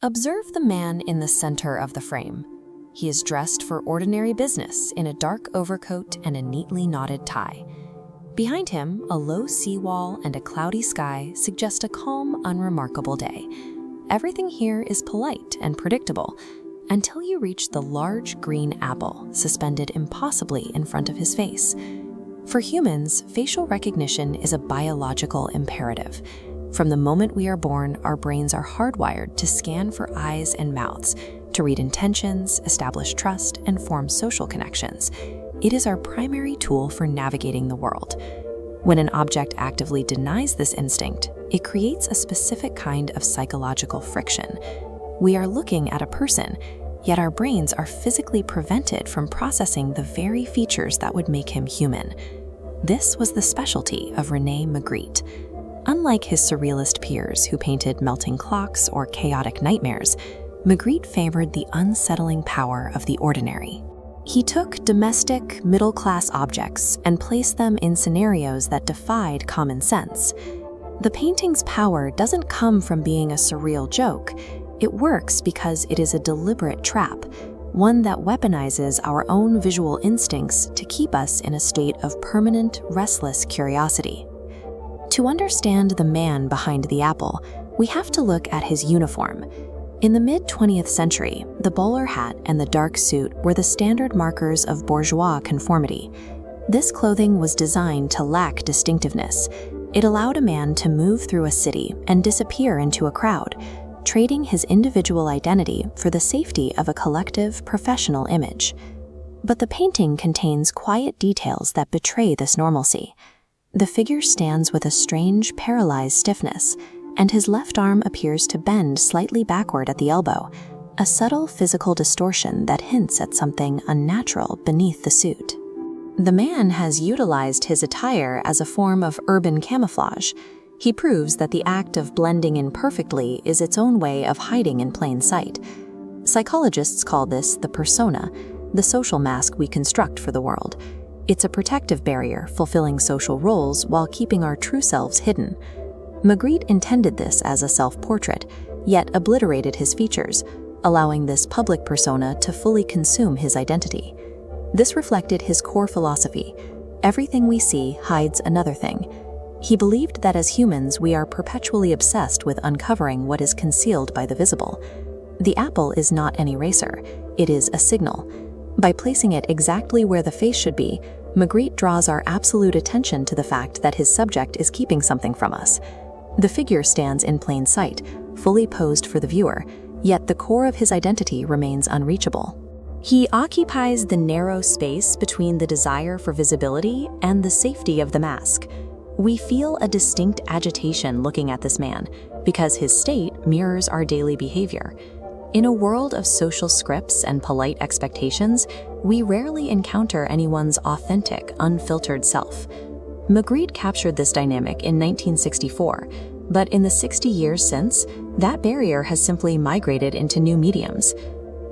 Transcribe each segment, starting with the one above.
Observe the man in the center of the frame. He is dressed for ordinary business in a dark overcoat and a neatly knotted tie. Behind him, a low seawall and a cloudy sky suggest a calm, unremarkable day. Everything here is polite and predictable until you reach the large green apple suspended impossibly in front of his face. For humans, facial recognition is a biological imperative. From the moment we are born, our brains are hardwired to scan for eyes and mouths, to read intentions, establish trust, and form social connections. It is our primary tool for navigating the world. When an object actively denies this instinct, it creates a specific kind of psychological friction. We are looking at a person, yet our brains are physically prevented from processing the very features that would make him human. This was the specialty of René Magritte. Unlike his surrealist peers who painted melting clocks or chaotic nightmares, Magritte favored the unsettling power of the ordinary. He took domestic, middle-class objects and placed them in scenarios that defied common sense. The painting's power doesn't come from being a surreal joke. It works because it is a deliberate trap, one that weaponizes our own visual instincts to keep us in a state of permanent, restless curiosity. To understand the man behind the apple, we have to look at his uniform. In the mid-20th century, the bowler hat and the dark suit were the standard markers of bourgeois conformity. This clothing was designed to lack distinctiveness. It allowed a man to move through a city and disappear into a crowd, trading his individual identity for the safety of a collective, professional image. But the painting contains quiet details that betray this normalcy. The figure stands with a strange, paralyzed stiffness, and his left arm appears to bend slightly backward at the elbow, a subtle physical distortion that hints at something unnatural beneath the suit. The man has utilized his attire as a form of urban camouflage. He proves that the act of blending in perfectly is its own way of hiding in plain sight. Psychologists call this the persona, the social mask we construct for the world. It's a protective barrier, fulfilling social roles while keeping our true selves hidden. Magritte intended this as a self-portrait, yet obliterated his features, allowing this public persona to fully consume his identity. This reflected his core philosophy: everything we see hides another thing. He believed that as humans, we are perpetually obsessed with uncovering what is concealed by the visible. The apple is not an eraser, it is a signal. By placing it exactly where the face should be, Magritte draws our absolute attention to the fact that his subject is keeping something from us. The figure stands in plain sight, fully posed for the viewer, yet the core of his identity remains unreachable. He occupies the narrow space between the desire for visibility and the safety of the mask. We feel a distinct agitation looking at this man, because his state mirrors our daily behavior. In a world of social scripts and polite expectations, we rarely encounter anyone's authentic, unfiltered self. Magritte captured this dynamic in 1964, but in the 60 years since, that barrier has simply migrated into new mediums.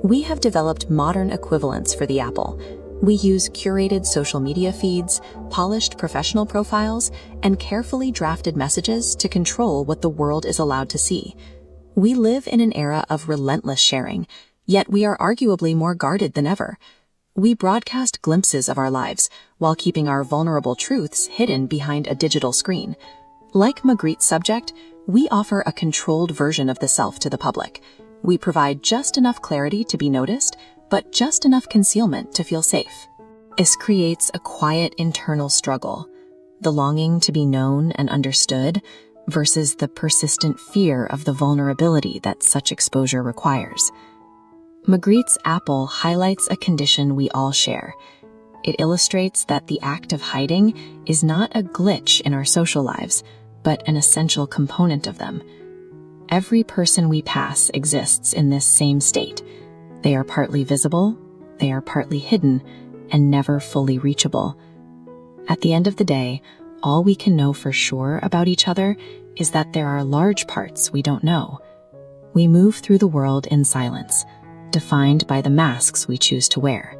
We have developed modern equivalents for the apple. We use curated social media feeds, polished professional profiles, and carefully drafted messages to control what the world is allowed to see. We live in an era of relentless sharing, yet we are arguably more guarded than ever. We broadcast glimpses of our lives while keeping our vulnerable truths hidden behind a digital screen. Like Magritte's subject, we offer a controlled version of the self to the public. We provide just enough clarity to be noticed, but just enough concealment to feel safe. This creates a quiet internal struggle, the longing to be known and understood versus the persistent fear of the vulnerability that such exposure requires. Magritte's apple highlights a condition we all share. It illustrates that the act of hiding is not a glitch in our social lives, but an essential component of them. Every person we pass exists in this same state. They are partly visible, they are partly hidden, and never fully reachable. At the end of the day, all we can know for sure about each other is that there are large parts we don't know. We move through the world in silence, defined by the masks we choose to wear.